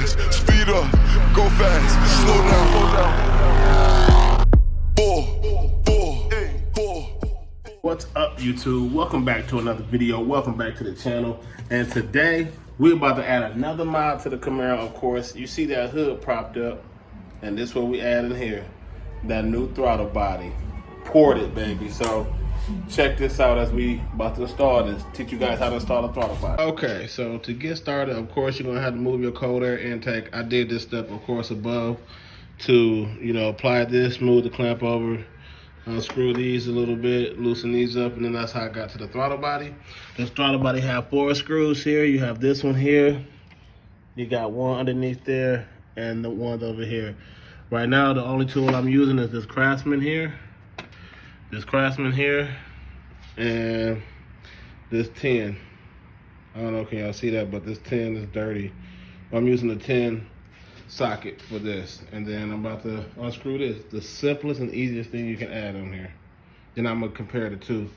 speed up, go fast, slow down. What's up, YouTube? Welcome back to another video. Welcome back to the channel. And today we're about to add another mod to the Camaro. Of course, you see that hood propped up, and this is what we add in here. That new throttle body, ported, baby. So check this out as we about to install this. Teach you guys how to install a throttle body. Okay, so to get started, of course, you're gonna have to move your cold air intake. I did this step, of course, above to, apply this, move the clamp over, unscrew these a little bit, loosen these up, and then that's how I got to the throttle body. This throttle body have 4 screws here. You have this one here. You got one underneath there, and the ones over here. Right now, the only tool I'm using is this Craftsman here. This Craftsman here, and this 10. I don't know, can y'all see that, but this 10 is dirty. I'm using the 10 socket for this, and then I'm about to unscrew this. The simplest and easiest thing you can add on here. Then I'm gonna compare the two.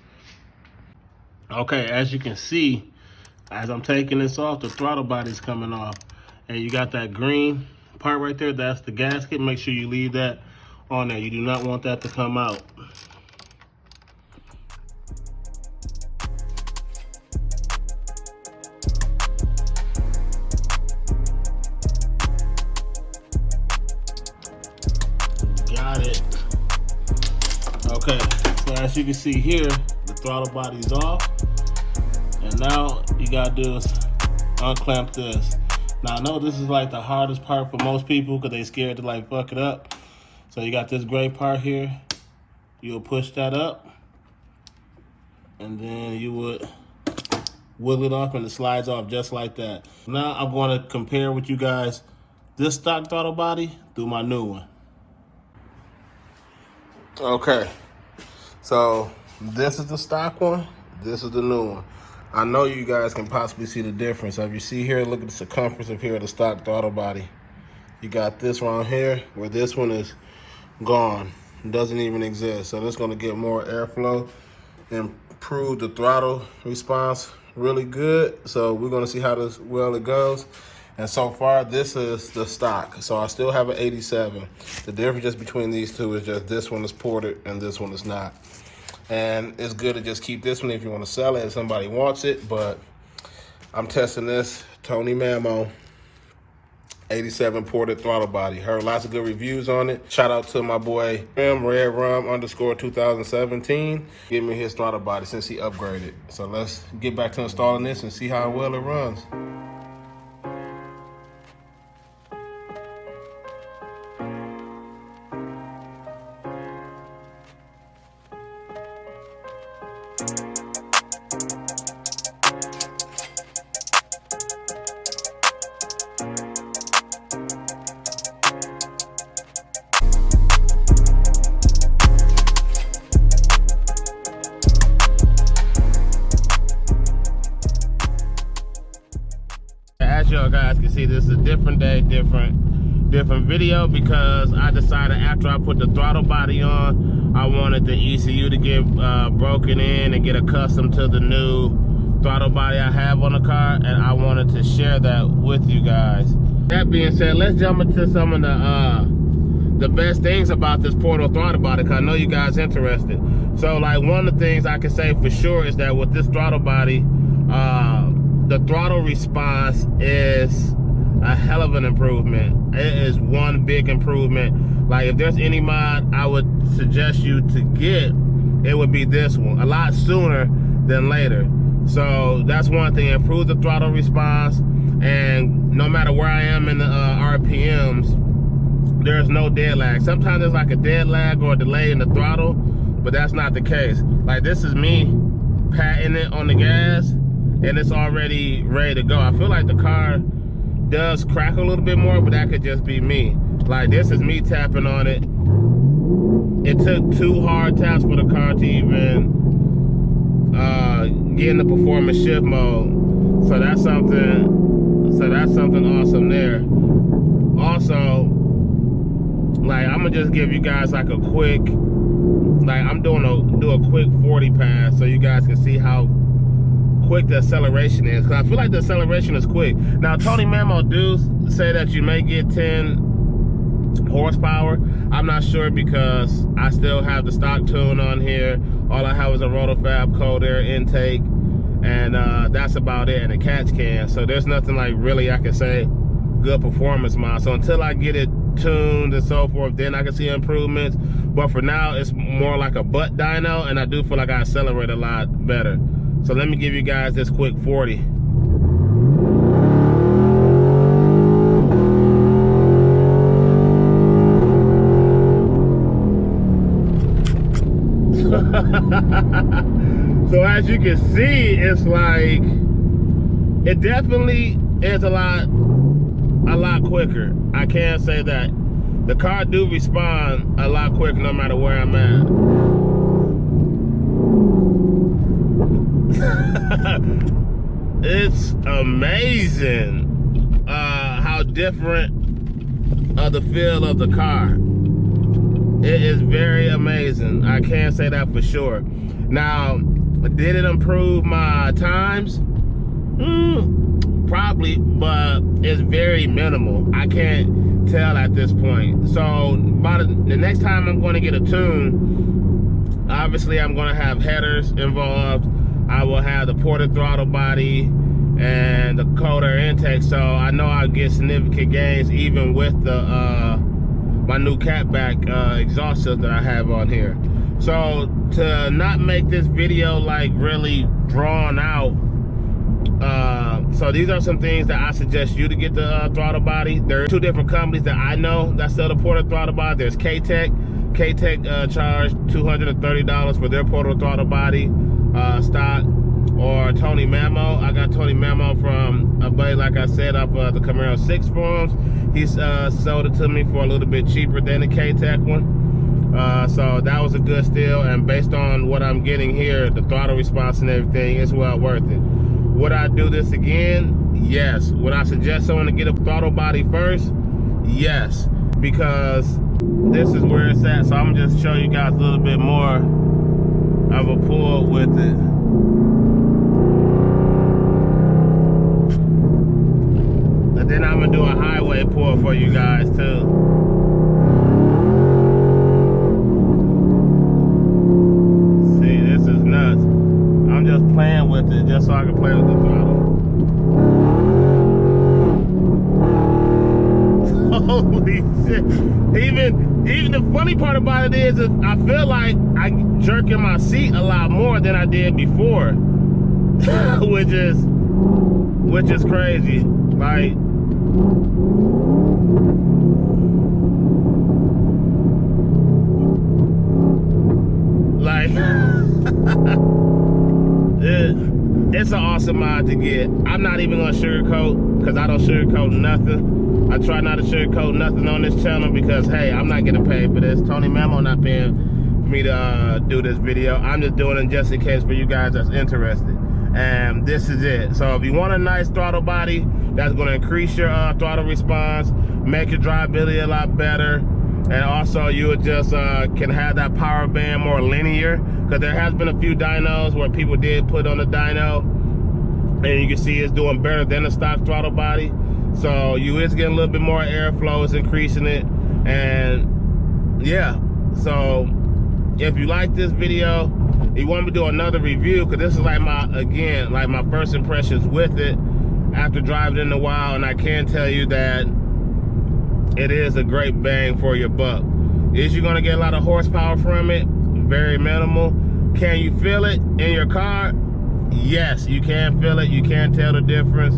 Okay, as you can see, as I'm taking this off, the throttle body's coming off, and you got that green part right there. That's the gasket. Make sure you leave that on there. You do not want that to come out. Got it. Okay, so as you can see here, the throttle body's off, and now you gotta do is unclamp this. Now I know this is like the hardest part for most people because they scared to like fuck it up. So you got this gray part here. You'll push that up, and then you would wiggle it off, and it slides off just like that. Now I'm going to compare with you guys this stock throttle body through my new one. Okay, so this is the stock one, this is the new one. I know you guys can possibly see the difference. So if you see here, look at the circumference of here of the stock throttle body. You got this around here where this one is gone, doesn't even exist. So this is gonna get more airflow, improve the throttle response really good. So we're gonna see how this it goes. And so far, this is the stock. So I still have an 87. The difference just between these two is just this one is ported and this one is not. And it's good to just keep this one if you want to sell it and somebody wants it. But I'm testing this Tony Mamo 87 ported throttle body. Heard lots of good reviews on it. Shout out to my boy RedRum_2017. Give me his throttle body since he upgraded. So let's get back to installing this and see how well it runs. As y'all guys can see, this is a different day, different video, because I decided after I put the throttle body on, I wanted the ECU to get broken in and get accustomed to the new throttle body I have on the car, and I wanted to share that with you guys. That being said, let's jump into some of the best things about this portable throttle body, because I know you guys are interested. So like one of the things I can say for sure is that with this throttle body, the throttle response is a hell of an improvement. It is one big improvement. Like if there's any mod I would suggest you to get, it would be this one, a lot sooner than later. So that's one thing, improve the throttle response, and no matter where I am in the RPMs, there's no dead lag. Sometimes there's like a dead lag or a delay in the throttle, but that's not the case. Like this is me patting it on the gas, and it's already ready to go. I feel like the car does crack a little bit more, but that could just be me. Like this is me tapping on it. It took 2 hard taps for the car to even get in the performance shift mode. So that's something awesome there. Also, like I'm gonna just give you guys like a quick, like I'm do a quick 40 pass so you guys can see how quick the acceleration is, because I feel like the acceleration is quick. Now Tony Mamo dudes, say that you may get 10 horsepower. I'm not sure because I still have the stock tune on here. All I have is a rotofab cold air intake, and that's about it, and a catch can. So there's nothing like really I can say good performance mod. So until I get it tuned and so forth, then I can see improvements. But for now, it's more like a butt dyno, and I do feel like I accelerate a lot better. So let me give you guys this quick 40. So as you can see, it's like, it definitely is a lot quicker. I can say that. The car do respond a lot quicker no matter where I'm at. It's amazing how different the feel of the car. It is very amazing. I can't say that for sure. Now, did it improve my times? Probably, but it's very minimal. I can't tell at this point. So by the next time I'm going to get a tune, obviously I'm going to have headers involved. I will have the ported throttle body and the cold air intake. So I know I'll get significant gains even with the my new catback exhaust system that I have on here. So to not make this video like really drawn out, so these are some things that I suggest you to get the throttle body. There are two different companies that I know that sell the ported throttle body. There's K-Tech. K-Tech charged $230 for their ported throttle body stock, or Tony Mamo. I got Tony Mamo from a buddy, like I said, off the Camaro 6 forums. He's sold it to me for a little bit cheaper than the K-Tech one. So that was a good steal, and based on what I'm getting here, the throttle response and everything, it's well worth it. Would I do this again? Yes. Would I suggest someone to get a throttle body first? Yes, because this is where it's at. So I'm gonna just show you guys a little bit more of a pull with it. And then I'm gonna do a highway pull for you guys too. See, this is nuts. I'm just playing with it just so I can play with the throttle. Holy shit. Even the funny part about it is I feel like I jerk in my seat a lot more than I did before. which is crazy. Like it's an awesome mod to get. I'm not even gonna sugarcoat, because I don't sugarcoat nothing. I try not to sugarcoat nothing on this channel because, hey, I'm not getting paid for this. Tony Mamo not paying for me to do this video. I'm just doing it just in case for you guys that's interested. And this is it. So if you want a nice throttle body that's gonna increase your throttle response, make your drivability a lot better, and also you would just can have that power band more linear, because there has been a few dynos where people did put on the dyno and you can see it's doing better than the stock throttle body. So you is getting a little bit more airflow, it's increasing it. And yeah, so if you like this video, you want me to do another review, because this is like my first impressions with it after driving it in a while, and I can tell you that it is a great bang for your buck. Is you gonna get a lot of horsepower from it? Very minimal. Can you feel it in your car? Yes, you can feel it. You can tell the difference.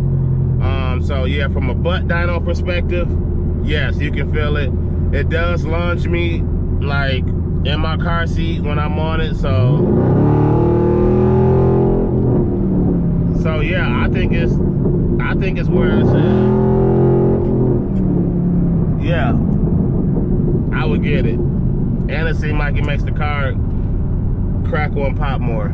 So yeah, from a butt dyno perspective, yes, you can feel it. It does launch me like in my car seat when I'm on it. So yeah, I think it's where it's at. Yeah, I would get it. And it seems like it makes the car crackle and pop more.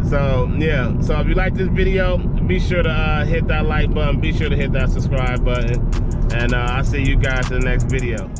So yeah, so if you like this video, be sure to hit that like button, be sure to hit that subscribe button, and I'll see you guys in the next video.